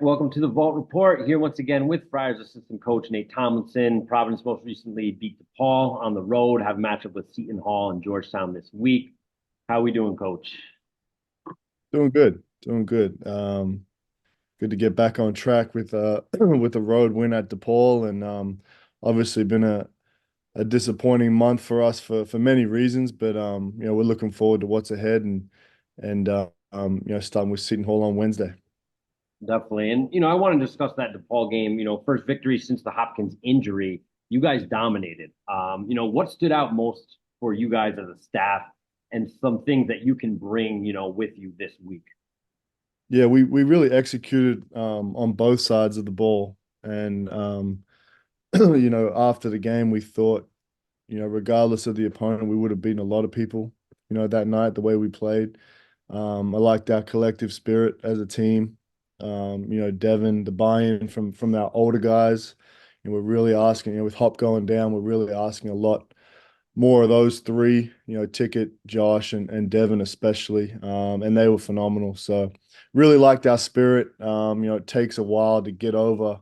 Welcome to the Vault Report. Here once again with Friars assistant coach Nate Tomlinson. Providence most recently beat DePaul on the road, have a matchup with Seton Hall and Georgetown this week. How are we doing, coach? Doing good, doing good. Good to get back on track with with the road win at DePaul, and obviously been a disappointing month for us for many reasons, but we're looking forward to what's ahead and starting with Seton Hall on Wednesday. Definitely. And, I want to discuss that DePaul game. First victory since the Hopkins injury. You guys dominated. What stood out most for you guys as a staff and some things that you can bring, with you this week? Yeah, we really executed on both sides of the ball, and after the game, we thought, regardless of the opponent, we would have beaten a lot of people, that night, the way we played. I liked our collective spirit as a team. Devin, the buy-in from our older guys, and we're really asking, with Hop going down, we're really asking a lot more of those three, Ticket, Josh, and Devin especially, and they were phenomenal. So really liked our spirit. It takes a while to get over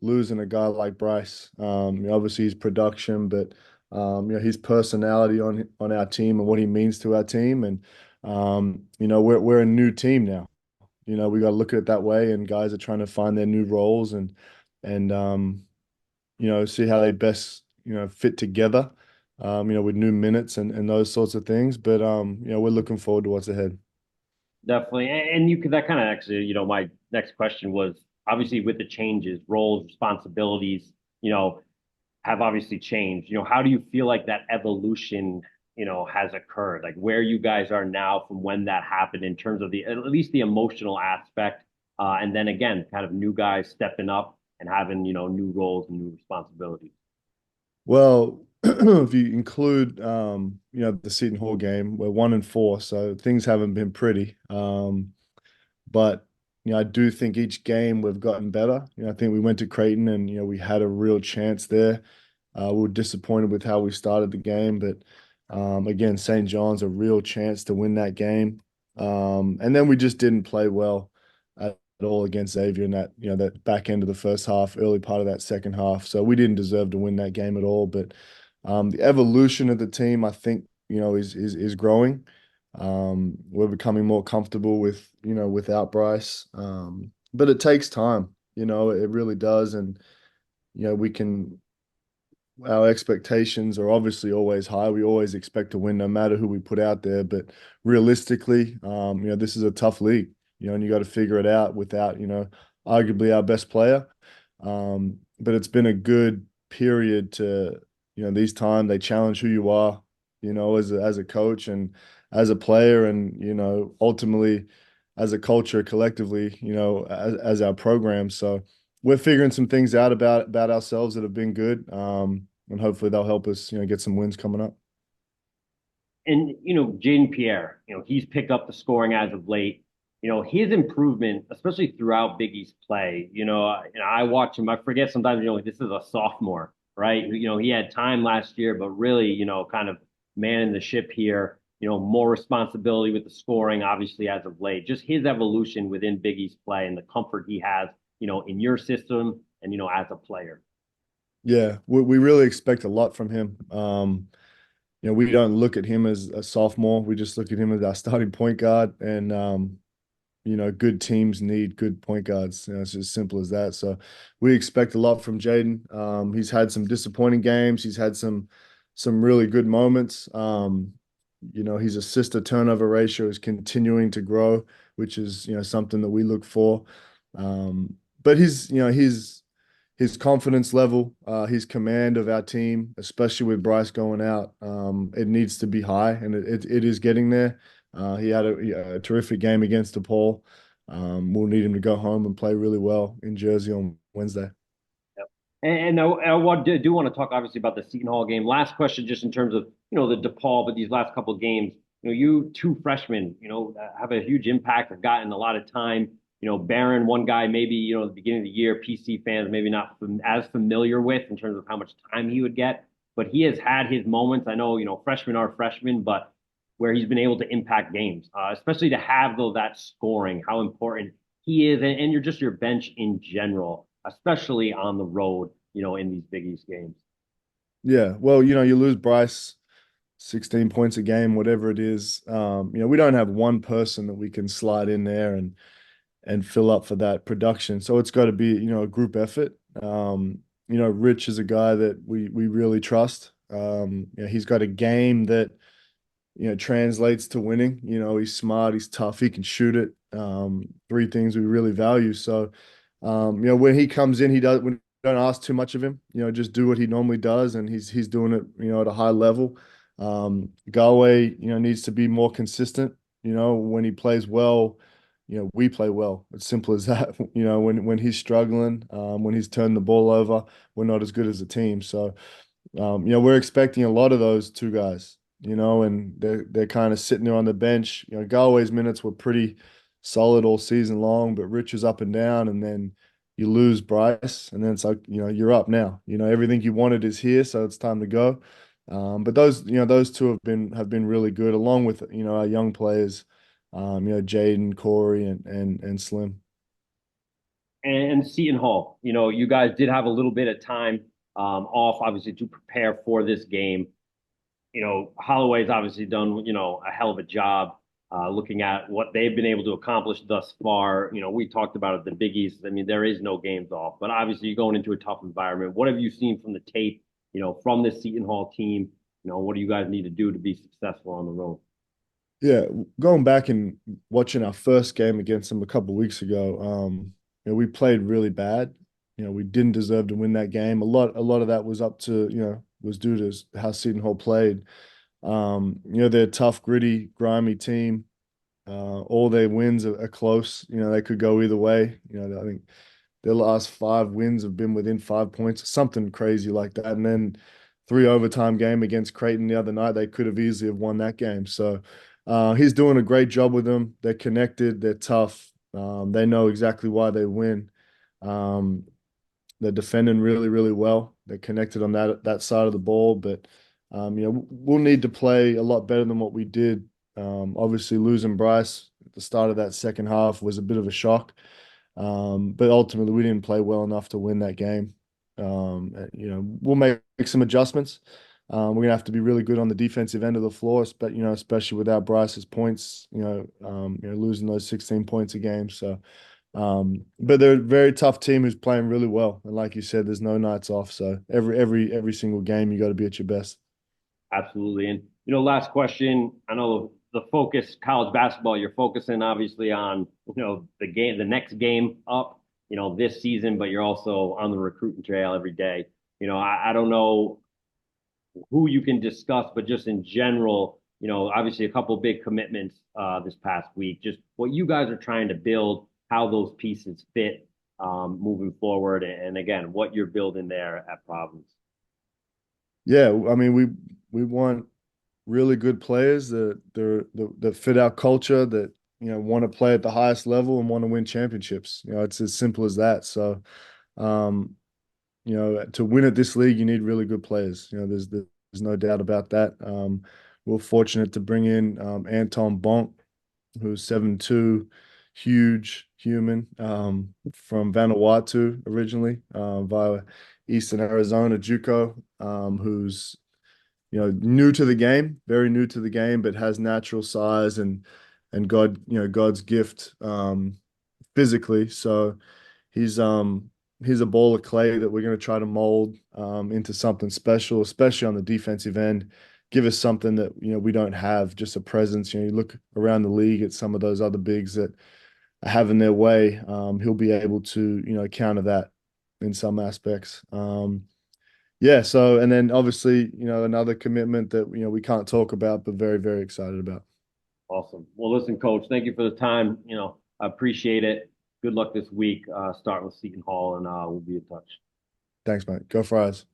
losing a guy like Bryce. Obviously his production, but his personality on our team and what he means to our team, and we're a new team now. We got to look at it that way, and guys are trying to find their new roles and see how they best, fit together, with new minutes and those sorts of things. But we're looking forward to what's ahead. Definitely. And you could, that kind of actually, my next question was obviously with the changes, roles, responsibilities, you know, have obviously changed. How do you feel like that evolution, has occurred? Like where you guys are now from when that happened in terms of the at least the emotional aspect, and then again, kind of new guys stepping up and having new roles and new responsibilities. Well, if you include the Seton Hall game, we're 1-4, so things haven't been pretty. But I do think each game we've gotten better. I think we went to Creighton and we had a real chance there. We were disappointed with how we started the game, but again, St. John's a real chance to win that game. And then we just didn't play well at all against Xavier in that back end of the first half, early part of that second half. So we didn't deserve to win that game at all. But the evolution of the team, I think, is growing. We're becoming more comfortable without Bryce. But it takes time, it really does. And we can our expectations are obviously always high. We always expect to win no matter who we put out there. But realistically, this is a tough league, and you got to figure it out without, arguably our best player. But it's been a good period to, these times they challenge who you are, as a coach and as a player, and ultimately as a culture collectively, as our program. So we're figuring some things out about ourselves that have been good, and hopefully they'll help us, get some wins coming up. And Jaden Pierre, he's picked up the scoring as of late. His improvement, especially throughout Big East play. I watch him. I forget sometimes. This is a sophomore, right? He had time last year, but really, kind of manning the ship here. More responsibility with the scoring, obviously, as of late. Just his evolution within Big East play and the comfort he has, in your system and as a player. Yeah, we really expect a lot from him. We don't look at him as a sophomore. We just look at him as our starting point guard. And good teams need good point guards. It's as simple as that. So we expect a lot from Jaden. He's had some disappointing games. He's had some really good moments. His assist to turnover ratio is continuing to grow, which is something that we look for. But his confidence level, his command of our team, especially with Bryce going out, it needs to be high, and it is getting there. He had a terrific game against DePaul. We'll need him to go home and play really well in Jersey on Wednesday. And do want to talk obviously about the Seton Hall game. Last question, just in terms of the DePaul, but these last couple of games, you two freshmen, have a huge impact. Have gotten a lot of time. Barron, one guy maybe at the beginning of the year, PC fans maybe not as familiar with in terms of how much time he would get, but he has had his moments. I know freshmen are freshmen, but where he's been able to impact games, especially to have though that scoring, how important he is, and you're just your bench in general, especially on the road, in these Big East games. Yeah, well, you lose Bryce 16 points a game, whatever it is. We don't have one person that we can slide in there and fill up for that production. So it's got to be, a group effort. Rich is a guy that we really trust. He's got a game that translates to winning. He's smart, he's tough, he can shoot it. Three things we really value. So, when he comes in, he does. We don't ask too much of him. Just do what he normally does, and he's doing it. At a high level. Galway, needs to be more consistent. When he plays well, we play well. It's simple as that. When he's struggling, when he's turned the ball over, we're not as good as a team. So, we're expecting a lot of those two guys, and they're kind of sitting there on the bench. Galway's minutes were pretty solid all season long, but Rich is up and down, and then you lose Bryce, and then it's like, you're up now. Everything you wanted is here, so it's time to go. But those two have been really good, along with our young players, Jaden, Corey, and Slim. And Seton Hall, you guys did have a little bit of time off, obviously, to prepare for this game. Holloway's obviously done, a hell of a job looking at what they've been able to accomplish thus far. We talked about it, the Big East. I mean, there is no games off, but obviously you're going into a tough environment. What have you seen from the tape, from this Seton Hall team? What do you guys need to do to be successful on the road? Yeah, going back and watching our first game against them a couple of weeks ago, we played really bad. We didn't deserve to win that game. A lot of that was up to, was due to how Seton Hall played. They're a tough, gritty, grimy team. All their wins are close. They could go either way. I think their last five wins have been within 5 points, something crazy like that. And then three overtime game against Creighton the other night, they could have easily have won that game. So he's doing a great job with them. They're connected. They're tough. They know exactly why they win. Um, they're defending really, really well. They're connected on that side of the ball, but we'll need to play a lot better than what we did. Obviously, losing Bryce at the start of that second half was a bit of a shock, but ultimately we didn't play well enough to win that game. We'll make some adjustments. We're gonna have to be really good on the defensive end of the floor, but especially without Bryce's points. Losing those 16 points a game, so. But they're a very tough team who's playing really well. And like you said, there's no nights off. So every single game, you got to be at your best. Absolutely. And, last question. I know the focus, college basketball, you're focusing obviously on, the next game up, this season, but you're also on the recruiting trail every day. I don't know who you can discuss, but just in general, obviously a couple of big commitments this past week, just what you guys are trying to build, how those pieces fit moving forward, and again, what you're building there at Providence. Yeah, I mean, we want really good players that fit our culture, that want to play at the highest level and want to win championships. It's as simple as that. So, um, to win at this league, you need really good players. There's no doubt about that. We're fortunate to bring in Anton Bonk, who's 7'2", huge human, from Vanuatu originally, via Eastern Arizona JUCO, who's new to the game, very new to the game, but has natural size and God's gift physically. So he's a ball of clay that we're going to try to mold into something special, especially on the defensive end. Give us something that we don't have, just a presence. You look around the league at some of those other bigs that are having their way. He'll be able to counter that in some aspects. Yeah. So, and then obviously another commitment that we can't talk about, but very, very excited about. Awesome. Well, listen, Coach, thank you for the time. I appreciate it. Good luck this week, starting with Seton Hall, and we'll be in touch. Thanks, mate. Go Friars.